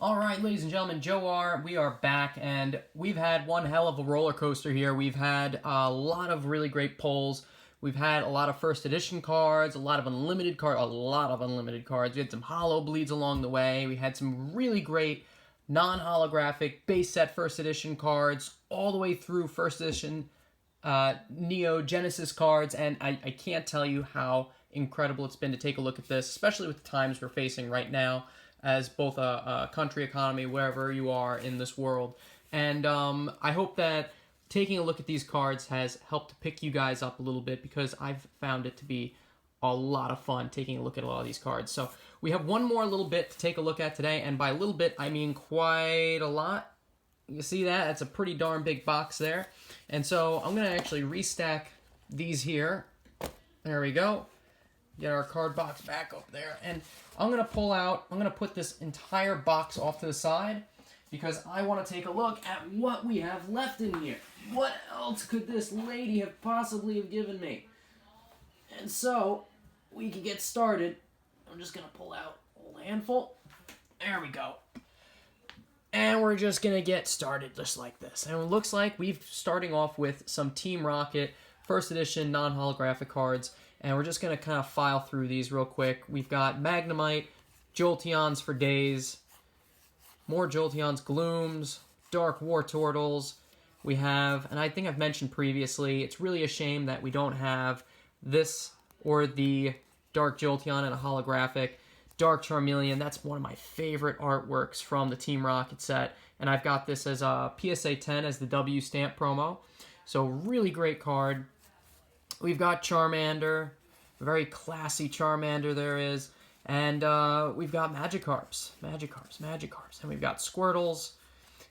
All right, ladies and gentlemen, Joe R. We are back, and we've had one hell of a roller coaster here. We've had a lot of really great polls. We've had a lot of first edition cards, a lot of unlimited cards. We had some holo bleeds along the way. We had some really great non-holographic base set first edition cards, all the way through first edition Neo Genesis cards, and I can't tell you how incredible it's been to take a look at this, especially with the times we're facing right now as both a country economy, wherever you are in this world. And I hope that taking a look at these cards has helped to pick you guys up a little bit, because I've found it to be a lot of fun taking a look at a lot of these cards. So we have one more little bit to take a look at today, and by a little bit, I mean quite a lot. You see that? That's a pretty darn big box there. And so I'm going to actually restack these here. There we go. Get our card box back up there. And I'm going to put this entire box off to the side, because I want to take a look at what we have left in here. What else could this lady have possibly have given me? And so we can get started. I'm just going to pull out a whole handful. There we go. And we're just going to get started just like this. And it looks like we're starting off with some Team Rocket first edition non-holographic cards. And we're just going to kind of file through these real quick. We've got Magnemite, Jolteons for days, more Jolteons, Glooms, Dark War Turtles. We have, and I think I've mentioned previously, it's really a shame that we don't have this or the Dark Jolteon in a holographic. Dark Charmeleon, that's one of my favorite artworks from the Team Rocket set. And I've got this as a PSA 10 as the W stamp promo. So really great card. We've got Charmander, a very classy Charmander there is. And we've got Magikarps. And we've got Squirtles.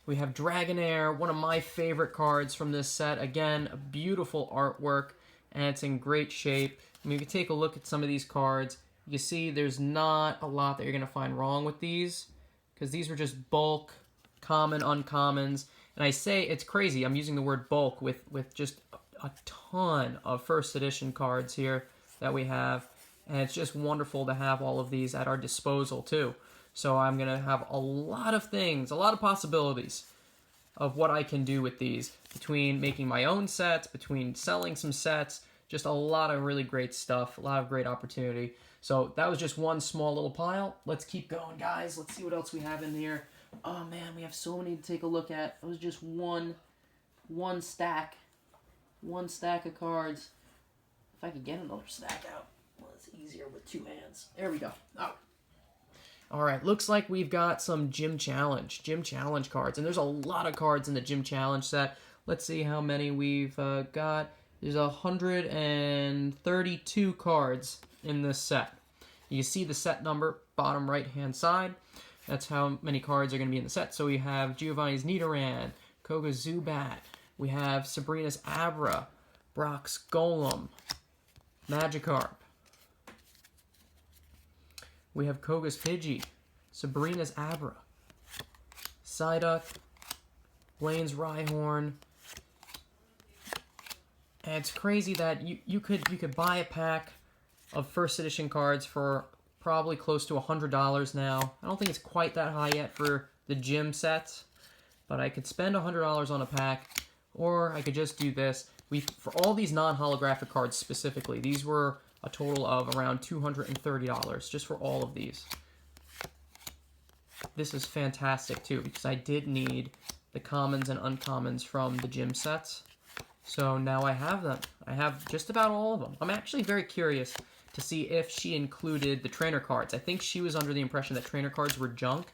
We have Dragonair, one of my favorite cards from this set. Again, a beautiful artwork, and it's in great shape. I mean, if you take a look at some of these cards, you see there's not a lot that you're going to find wrong with these, because these were just bulk, common, uncommons. And I say it's crazy. I'm using the word bulk with just a ton of first edition cards here that we have. And it's just wonderful to have all of these at our disposal, too. So I'm going to have a lot of things, a lot of possibilities of what I can do with these, between making my own sets, between selling some sets, just a lot of really great stuff, a lot of great opportunity. So that was just one small little pile. Let's keep going, guys. Let's see what else we have in here. Oh, man, we have so many to take a look at. It was just one stack. One stack of cards. If I could get another stack out. Well, it's easier with two hands. There we go. Oh. All right, looks like we've got some Gym Challenge cards. And there's a lot of cards in the Gym Challenge set. Let's see how many we've got. There's 132 cards in this set. You see the set number, bottom right-hand side. That's how many cards are going to be in the set. So we have Giovanni's Nidoran, Koga's Zubat. We have Sabrina's Abra, Brock's Golem, Magikarp. We have Koga's Pidgey, Sabrina's Abra, Psyduck, Blaine's Rhyhorn. And it's crazy that you could buy a pack of first edition cards for probably close to $100 now. I don't think it's quite that high yet for the gym sets, but I could spend $100 on a pack, or I could just do this. For all these non-holographic cards specifically, these were a total of around $230 just for all of these. This is fantastic too, because I did need the commons and uncommons from the gym sets. So now I have them. I have just about all of them. I'm actually very curious to see if she included the trainer cards. I think she was under the impression that trainer cards were junk,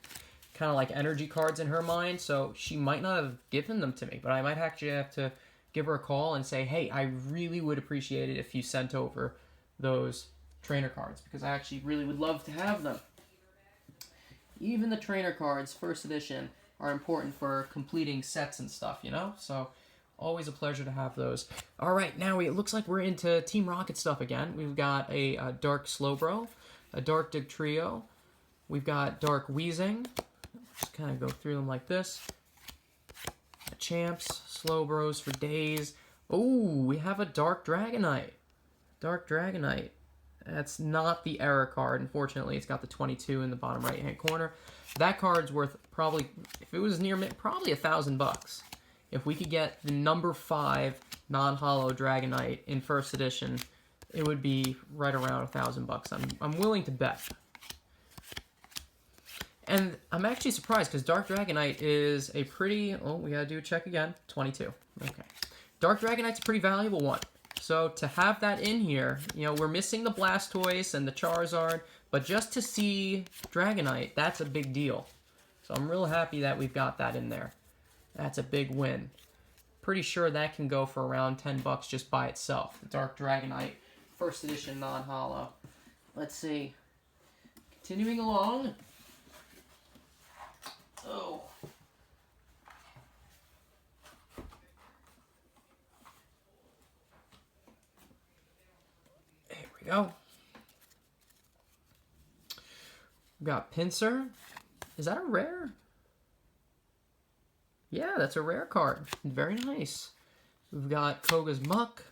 kind of like energy cards in her mind, so she might not have given them to me, but I might actually have to give her a call and say, hey, I really would appreciate it if you sent over those trainer cards, because I actually really would love to have them. Even the trainer cards, first edition, are important for completing sets and stuff, you know? So always a pleasure to have those. All right, now it looks like we're into Team Rocket stuff again. We've got a Dark Slowbro, a Dark Dugtrio. We've got Dark Weezing. Just kind of go through them like this. Champs, Slowbros for days. Oh, we have a Dark Dragonite. That's not the error card. Unfortunately, it's got the 22 in the bottom right-hand corner. That card's worth probably, if it was near mint, probably $1,000. If we could get the number 5 non-holo Dragonite in first edition, it would be right around $1,000. I'm willing to bet. And I'm actually surprised because Dark Dragonite is a pretty, oh, we gotta do a check again, 22. Okay. Dark Dragonite's a pretty valuable one. So to have that in here, you know, we're missing the Blastoise and the Charizard, but just to see Dragonite, that's a big deal. So I'm real happy that we've got that in there. That's a big win. Pretty sure that can go for around $10 just by itself. The Dark Dragonite, first edition non-holo. Let's see. Continuing along. Oh. There we go. We've got Pinsir. Is that a rare? Yeah, that's a rare card. Very nice. We've got Koga's Muck.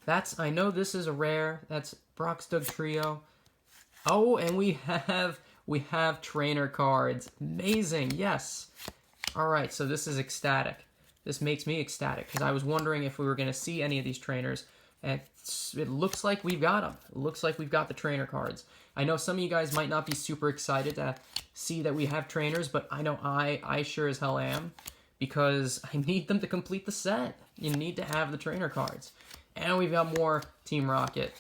I know this is a rare. That's Brock's Dugtrio. Oh, and we have trainer cards. Amazing, yes. All right, so this is ecstatic. This makes me ecstatic because I was wondering if we were going to see any of these trainers. And it looks like we've got them. It looks like we've got the trainer cards. I know some of you guys might not be super excited to see that we have trainers, but I know I sure as hell am because I need them to complete the set. You need to have the trainer cards. And we've got more Team Rocket.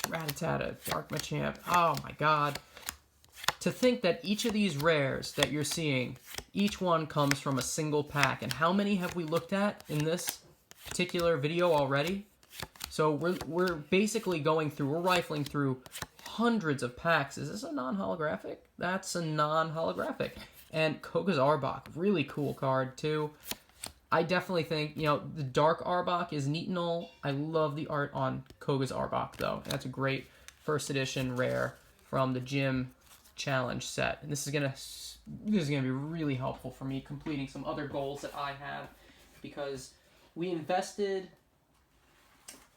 Rattata, Dark Machamp. Oh my god. To think that each of these rares that you're seeing, each one comes from a single pack. And how many have we looked at in this particular video already? So we're basically we're rifling through hundreds of packs. Is this a non-holographic? That's a non-holographic. And Koga's Arbok, really cool card too. I definitely think, you know, the Dark Arbok is neat and all. I love the art on Koga's Arbok though. That's a great first edition rare from the Gym Challenge set. And this is gonna be really helpful for me completing some other goals that I have because we invested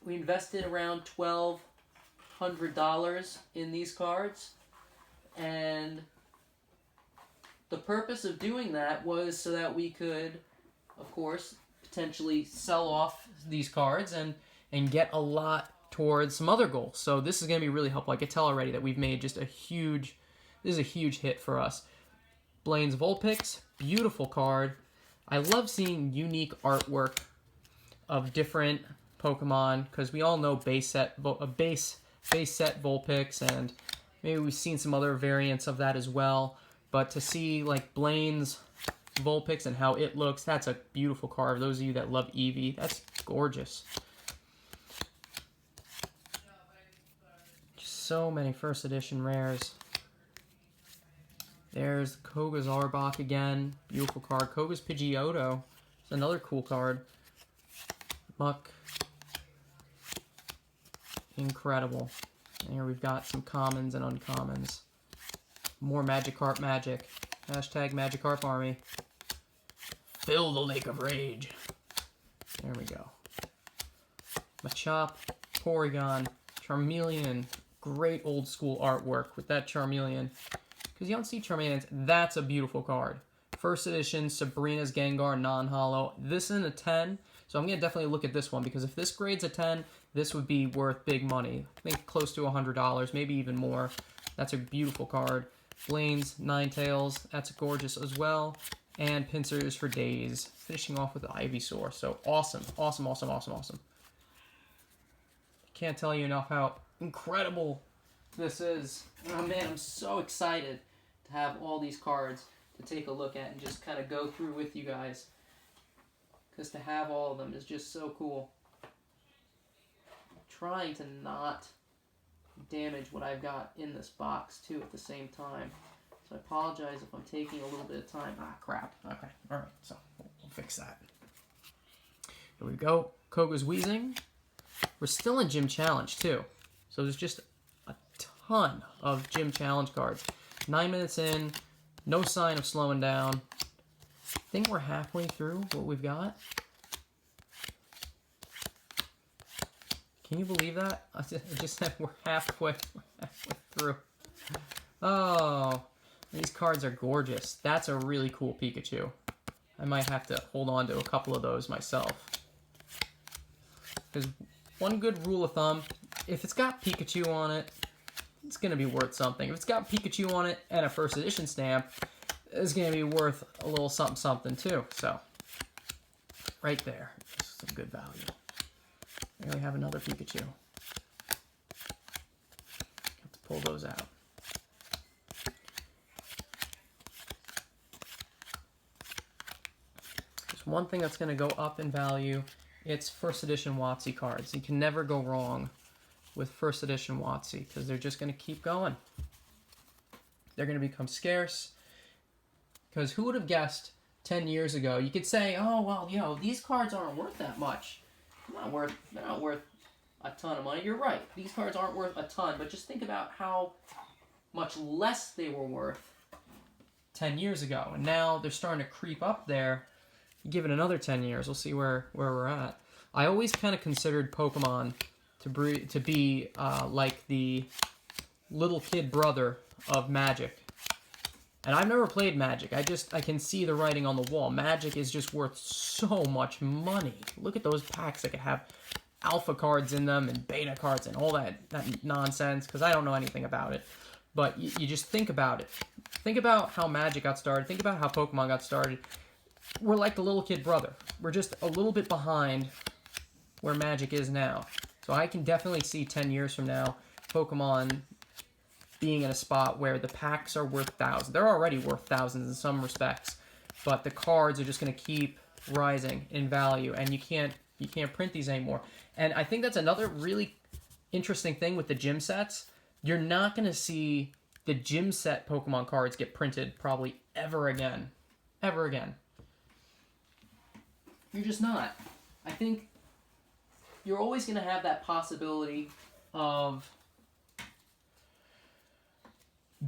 around $1,200 in these cards, and the purpose of doing that was so that we could, of course, potentially sell off these cards and get a lot towards some other goals. So this is going to be really helpful. I can tell already that we've made just this is a huge hit for us. Blaine's Vulpix, beautiful card. I love seeing unique artwork of different Pokemon because we all know base set Vulpix, and maybe we've seen some other variants of that as well. But to see like Blaine's Vulpix and how it looks, that's a beautiful card. Those of you that love Eevee, that's gorgeous. So many first edition rares. There's Koga's Arbok again, beautiful card. Koga's Pidgeotto, it's another cool card. Muck. Incredible. And here we've got some commons and uncommons. More Magikarp magic. Hashtag Magikarp Army. Fill the Lake of Rage. There we go. Machop, Porygon, Charmeleon. Great old school artwork with that Charmeleon. Because you don't see Charmeleons. That's a beautiful card. First edition, Sabrina's Gengar, non-holo. This is a 10. So I'm going to definitely look at this one because if this grades a 10, this would be worth big money. I think close to $100, maybe even more. That's a beautiful card. Blaine's Ninetales, that's gorgeous as well. And Pinsir's for days. Finishing off with Ivysaur. So awesome, awesome, awesome, awesome, awesome. Can't tell you enough how incredible this is. Oh man, I'm so excited to have all these cards to take a look at and just kind of go through with you guys. Because to have all of them is just so cool. I'm trying to not damage what I've got in this box too at the same time. So I apologize if I'm taking a little bit of time. Ah, crap. Okay, alright, so we'll fix that. Here we go. Koga's Weezing. We're still in Gym Challenge too. So there's just a ton of Gym Challenge cards. 9 minutes in, no sign of slowing down. I think we're halfway through what we've got. Can you believe that? I just said we're halfway through. Oh, these cards are gorgeous. That's a really cool Pikachu. I might have to hold on to a couple of those myself. Because one good rule of thumb, if it's got Pikachu on it, it's going to be worth something. If it's got Pikachu on it and a first edition stamp, it's going to be worth a little something something too. So, right there, some good value. There we have another Pikachu. Have to pull those out. There's one thing that's going to go up in value. It's first edition WotC cards. You can never go wrong with first edition WotC because they're just going to keep going. They're going to become scarce. Because who would have guessed 10 years ago? You could say, oh, well, you know, these cards aren't worth that much. They're not worth a ton of money. You're right. These cards aren't worth a ton, but just think about how much less they were worth 10 years ago. And now they're starting to creep up there. Give it another 10 years, we'll see where we're at. I always kind of considered Pokemon to be like the little kid brother of Magic. And I've never played Magic. I can see the writing on the wall. Magic is just worth so much money. Look at those packs that could have alpha cards in them and beta cards and all that nonsense, because I don't know anything about it. But you just think about it. Think about how Magic got started. Think about how Pokemon got started. We're like the little kid brother. We're just a little bit behind where Magic is now. So I can definitely see 10 years from now, Pokemon being in a spot where the packs are worth thousands. They're already worth thousands in some respects, but the cards are just going to keep rising in value, and you can't print these anymore. And I think that's another really interesting thing with the gym sets. You're not going to see the gym set Pokemon cards get printed probably ever again. Ever again. You're just not. I think you're always going to have that possibility of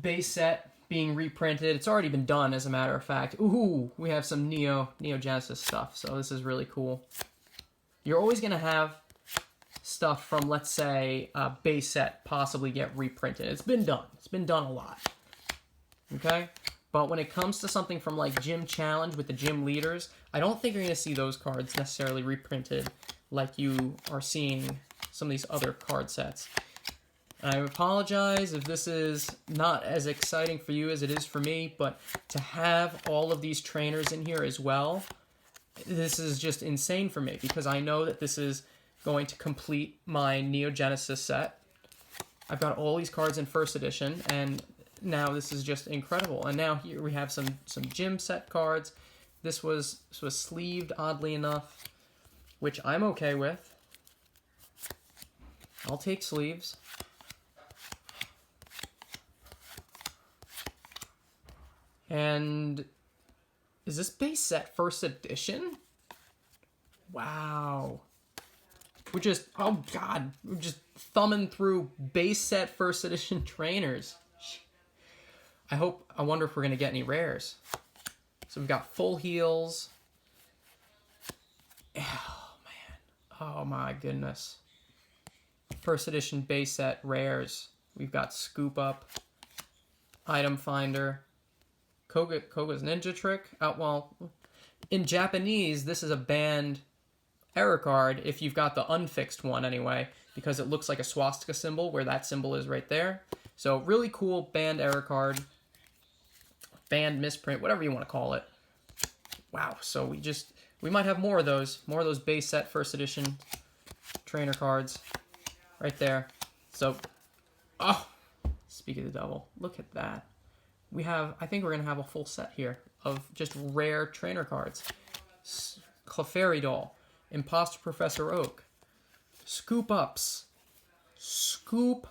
base set being reprinted. It's already been done, as a matter of fact. Ooh, we have some Neo Genesis stuff, so this is really cool. You're always going to have stuff from, let's say, a base set possibly get reprinted. It's been done. It's been done a lot. Okay? But when it comes to something from like Gym Challenge with the gym leaders, I don't think you're going to see those cards necessarily reprinted like you are seeing some of these other card sets. I apologize if this is not as exciting for you as it is for me, but to have all of these trainers in here as well, this is just insane for me because I know that this is going to complete my Neo Genesis set. I've got all these cards in first edition, and now this is just incredible. And now here we have some gym set cards. This was sleeved, oddly enough, which I'm okay with. I'll take sleeves. And is this base set first edition? Wow. We're just, oh God, we're just thumbing through base set first edition trainers. I wonder if we're going to get any rares. So we've got full heals. Oh, man. Oh, my goodness. First edition base set rares. We've got Scoop Up, Item Finder, Koga's Ninja Trick. Well, in Japanese, this is a banned error card if you've got the unfixed one anyway, because it looks like a swastika symbol where that symbol is right there. So really cool banned error card. Banned misprint, whatever you want to call it. Wow, so we might have more of those base set first edition trainer cards right there. So, oh, speak of the devil, look at that. I think we're going to have a full set here of just rare trainer cards. Clefairy Doll, Imposter Professor Oak, Scoop Ups, Scoop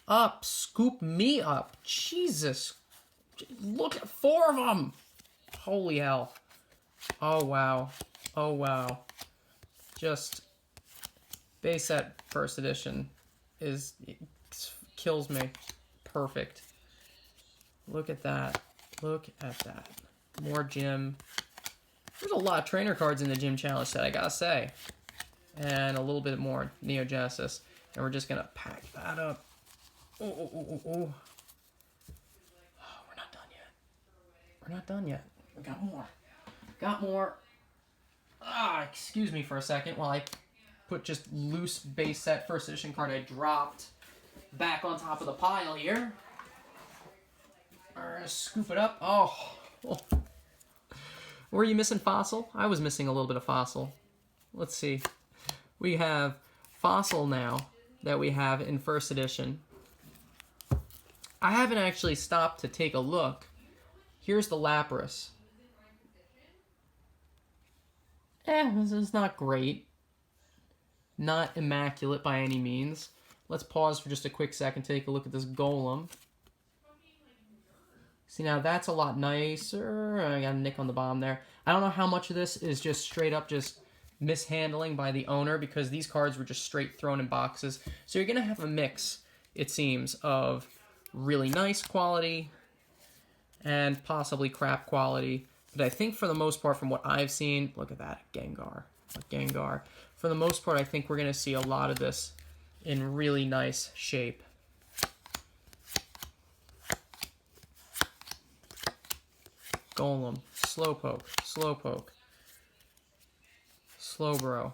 Up, Scoop Me Up, Jesus, look at 4 of them. Holy hell. Oh, wow. Oh, wow. Just base set first edition kills me. Perfect. Look at that. Look at that. More gym. There's a lot of trainer cards in the Gym Challenge set, I gotta say. and a little bit more Neo Genesis. And we're just going to pack that up. Oh. Oh, we're not done yet. We're not done yet. We got more. Got more. Excuse me for a second while I put just loose base set first edition card I dropped back on top of the pile here. Scoop it up. Oh. Were you missing Fossil? I was missing a little bit of Fossil. Let's see. We have Fossil now that we have in first edition. I haven't actually stopped to take a look. Here's the Lapras. This is not great. Not immaculate by any means. Let's pause for just a quick second, take a look at this Golem. See, now that's a lot nicer. I got a nick on the bottom there. I don't know how much of this is just straight up just mishandling by the owner, because these cards were just straight thrown in boxes. So you're going to have a mix, it seems, of really nice quality and possibly crap quality. But I think for the most part, from what I've seen, look at that, Gengar. Gengar. For the most part, I think we're going to see a lot of this in really nice shape. Golem, Slowpoke, Slowbro.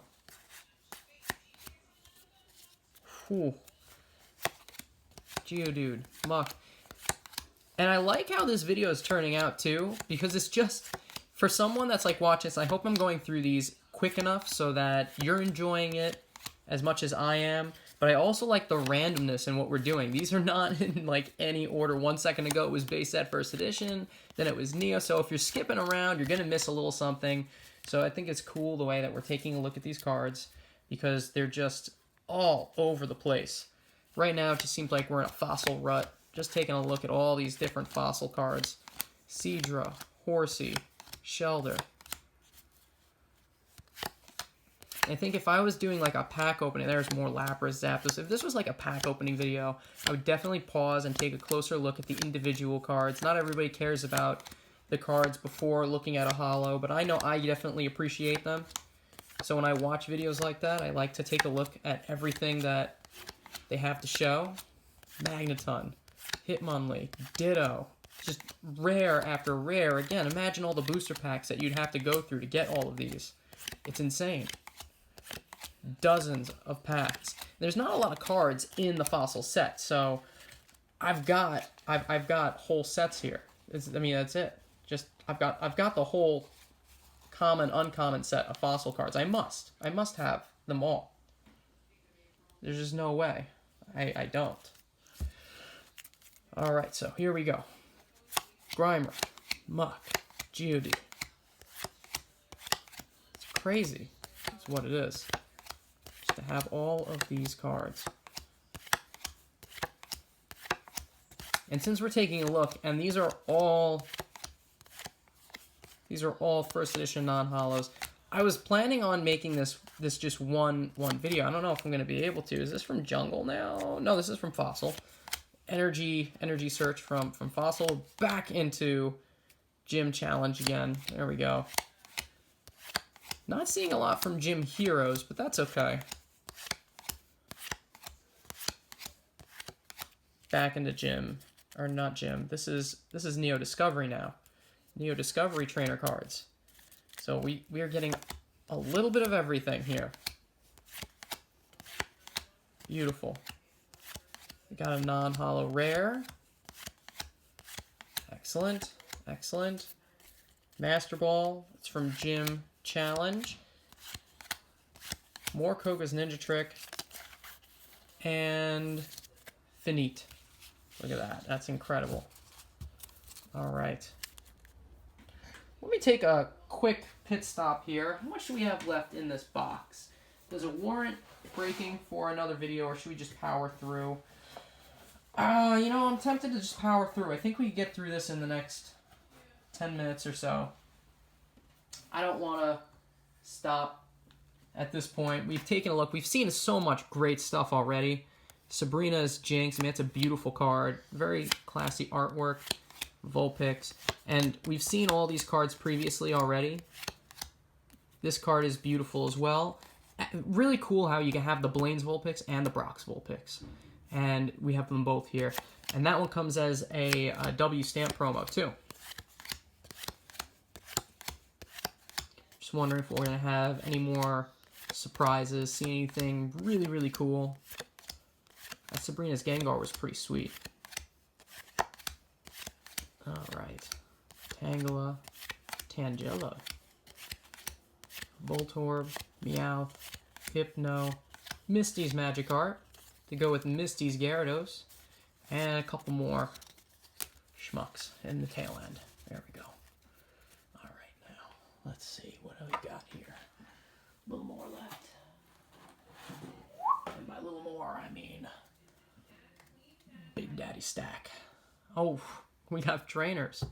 Whew. Geodude, Muck. And I like how this video is turning out too, because it's just, for someone that's like watching this, I hope I'm going through these quick enough so that you're enjoying it as much as I am. But I also like the randomness in what we're doing. These are not in like any order. 1 second ago it was base set first edition, then it was Neo. So if you're skipping around, you're gonna miss a little something. So I think it's cool the way that we're taking a look at these cards, because they're just all over the place. Right now it just seems like we're in a Fossil rut. Just taking a look at all these different Fossil cards. Seadra, Horsey, Shelder. I think if I was doing like a pack opening, there's more Lapras, Zapdos. If this was like a pack opening video, I would definitely pause and take a closer look at the individual cards. Not everybody cares about the cards before looking at a holo, but I know I definitely appreciate them. So when I watch videos like that, I like to take a look at everything that they have to show. Magneton, Hitmonlee, Ditto, just rare after rare. Again, imagine all the booster packs that you'd have to go through to get all of these. It's insane. Dozens of packs. There's not a lot of cards in the Fossil set, so I've got whole sets here. I mean, that's it. Just I've got the whole common, uncommon set of Fossil cards. I must have them all. There's just no way I don't. All right, so here we go. Grimer, Muck, Geodude. It's crazy. That's what it is. Just to have all of these cards. And since we're taking a look, and these are all first edition non-holos, I was planning on making this just one video. I don't know if I'm going to be able to. Is this from Jungle now? No, this is from Fossil. Energy search from Fossil back into Gym Challenge again. There we go. Not seeing a lot from Gym Heroes, but that's okay. Back into Gym, or not Gym. This is Neo Discovery now. Neo Discovery trainer cards. So we are getting a little bit of everything here. Beautiful. We got a non-holo rare. Excellent. Excellent. Master Ball. It's from Gym Challenge. More Koga's Ninja Trick. And Finite. Look at that. That's incredible. All right. Let me take a quick pit stop here. How much do we have left in this box? Does it warrant breaking for another video, or should we just power through? You know, I'm tempted to just power through. I think we can get through this in the next 10 minutes or so. I don't want to stop at this point. We've taken a look. We've seen so much great stuff already. Sabrina's Jinx. I mean, it's a beautiful card. Very classy artwork. Vulpix. And we've seen all these cards previously already. This card is beautiful as well. Really cool how you can have the Blaine's Vulpix and the Brock's Vulpix. And we have them both here. And that one comes as a W stamp promo, too. Just wondering if we're going to have any more surprises, see anything really, really cool. That Sabrina's Gengar was pretty sweet. Alright. Tangela, Tangela, Voltorb, Meowth, Hypno, Misty's Magikarp, to go with Misty's Gyarados, and a couple more schmucks in the tail end. There we go. Alright, now, let's see, what do we got here? A little more left. And by a little more, I mean Big Daddy stack. Oh, we have trainers.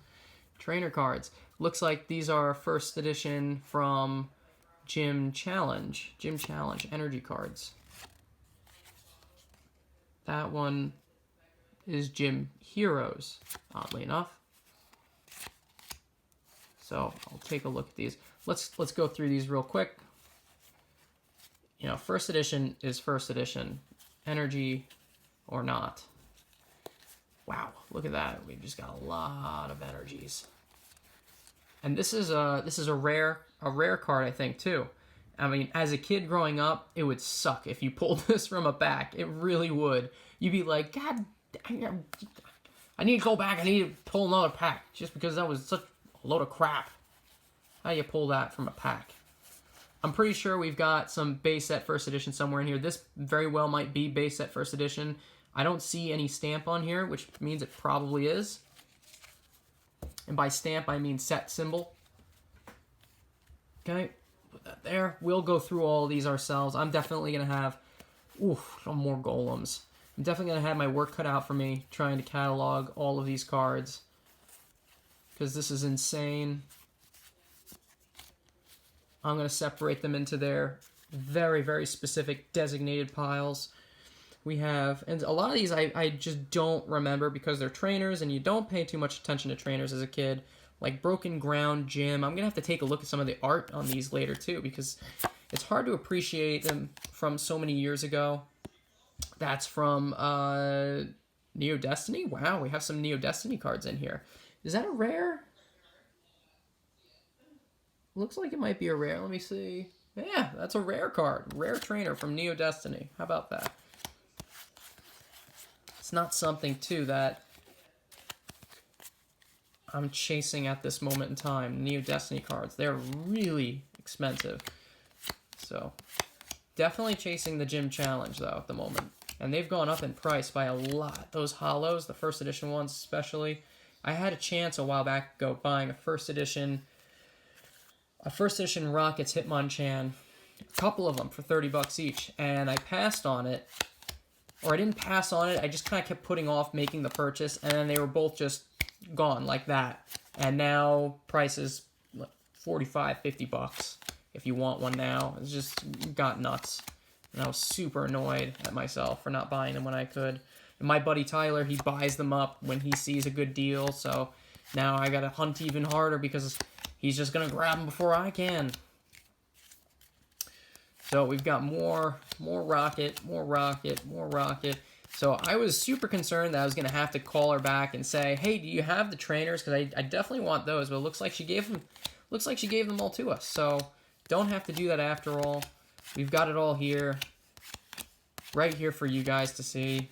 Trainer cards. Looks like these are first edition from Gym Challenge. Gym Challenge energy cards. That one is Gym Heroes, oddly enough. So I'll take a look at these. Let's go through these real quick. You know, first edition is first edition, energy or not. Wow, look at that. We've just got a lot of energies. And this is a rare card, I think, too. I mean, as a kid growing up, it would suck if you pulled this from a pack. It really would. You'd be like, God, I need to go back. I need to pull another pack just because that was such a load of crap. How do you pull that from a pack? I'm pretty sure we've got some base set first edition somewhere in here. This very well might be base set first edition. I don't see any stamp on here, which means it probably is. And by stamp, I mean set symbol. Okay, put that there. We'll go through all of these ourselves. I'm definitely going to have, some more golems. I'm definitely going to have my work cut out for me trying to catalog all of these cards. Because this is insane. I'm going to separate them into their very, very specific designated piles. We have, and a lot of these I just don't remember because they're trainers and you don't pay too much attention to trainers as a kid. Like Broken Ground Gym. I'm going to have to take a look at some of the art on these later too because it's hard to appreciate them from so many years ago. That's from Neo Destiny. Wow, we have some Neo Destiny cards in here. Is that a rare? Looks like it might be a rare. Let me see. Yeah, that's a rare card. Rare trainer from Neo Destiny. How about that? It's not something, too, that I'm chasing at this moment in time. Neo Destiny cards. They're really expensive. So, definitely chasing the Gym Challenge, though, at the moment. And they've gone up in price by a lot. Those holos, the first edition ones especially. I had a chance a while back ago buying a first edition Rockets Hitmonchan, a couple of them for $30 each, and I passed on it. Or I didn't pass on it, I just kind of kept putting off making the purchase, and then they were both just gone like that. And now prices like $45, $50 if you want one now. It's just got nuts. And I was super annoyed at myself for not buying them when I could. And my buddy Tyler, he buys them up when he sees a good deal, so now I gotta hunt even harder because he's just gonna grab them before I can. So we've got more Rocket. So I was super concerned that I was gonna have to call her back and say, "Hey, do you have the trainers? Because I definitely want those." But it looks like she gave them all to us. So don't have to do that after all. We've got it all here, right here for you guys to see.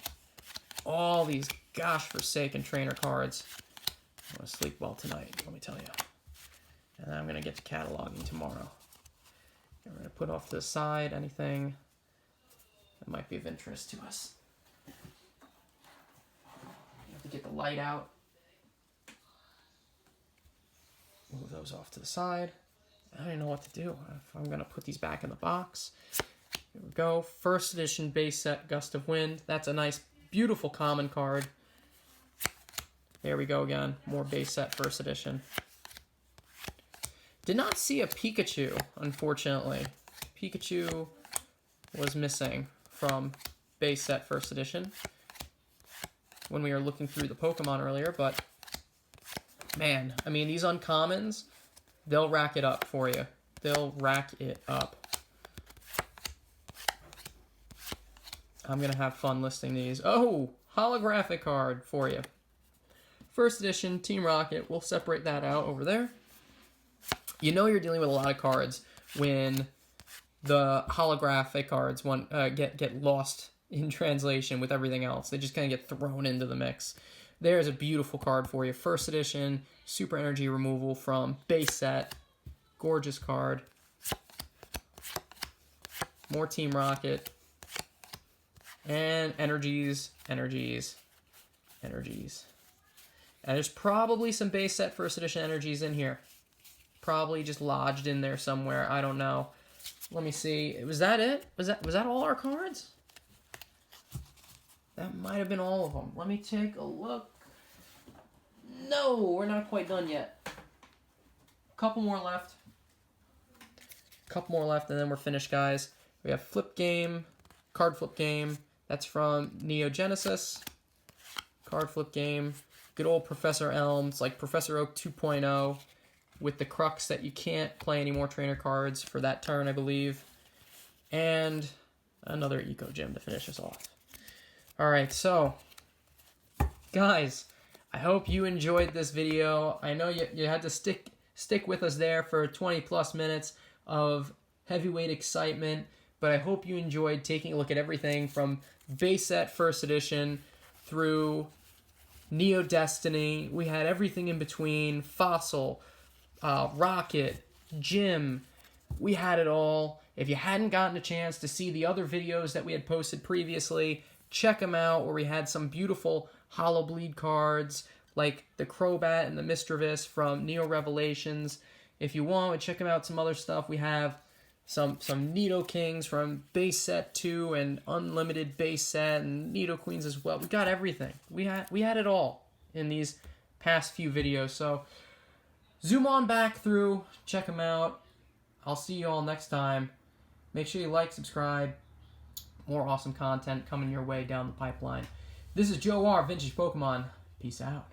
All these gosh forsaken trainer cards. I'm gonna sleep well tonight, let me tell you. And I'm gonna get to cataloging tomorrow. I'm gonna put off to the side anything that might be of interest to us. You have to get the light out. Move those off to the side. I don't know what to do. If I'm gonna put these back in the box. Here we go. First edition base set Gust of Wind. That's a nice, beautiful common card. There we go again. More base set first edition. Did not see a Pikachu, unfortunately. Pikachu was missing from base set first edition when we were looking through the Pokemon earlier, but man, I mean, these uncommons, they'll rack it up for you. They'll rack it up. I'm going to have fun listing these. Oh, holographic card for you. First edition, Team Rocket. We'll separate that out over there. You know you're dealing with a lot of cards when the holographic cards get lost in translation with everything else. They just kind of get thrown into the mix. There's a beautiful card for you. First edition, Super Energy Removal from base set. Gorgeous card. More Team Rocket. And energies. And there's probably some base set first edition energies in here. Probably just lodged in there somewhere. I don't know. Let me see. Was that it? Was that all our cards? That might have been all of them. Let me take a look. No, we're not quite done yet. Couple more left. And then we're finished, guys. We have Flip Game, Card Flip Game. That's from Neo Genesis. Card Flip Game. Good old Professor Elms, like Professor Oak 2.0, with the crux that you can't play any more trainer cards for that turn, I believe. And another Eco Gym to finish us off. Alright, so, guys, I hope you enjoyed this video. I know you had to stick with us there for 20 plus minutes of heavyweight excitement, but I hope you enjoyed taking a look at everything from base set first edition through Neo Destiny. We had everything in between, Fossil, Rocket, Gym. We had it all. If you hadn't gotten a chance to see the other videos that we had posted previously, check them out, where we had some beautiful Holo Bleed cards like the Crobat and the Mistrovis from Neo Revelations. If you want, check them out. Some other stuff. We have some Nidokings from base set 2 and unlimited base set, and Nidoqueens as well. We got everything. We had it all in these past few videos. So zoom on back through, check them out. I'll see you all next time. Make sure you like, subscribe. More awesome content coming your way down the pipeline. This is Joe R, Vintage Pokemon. Peace out.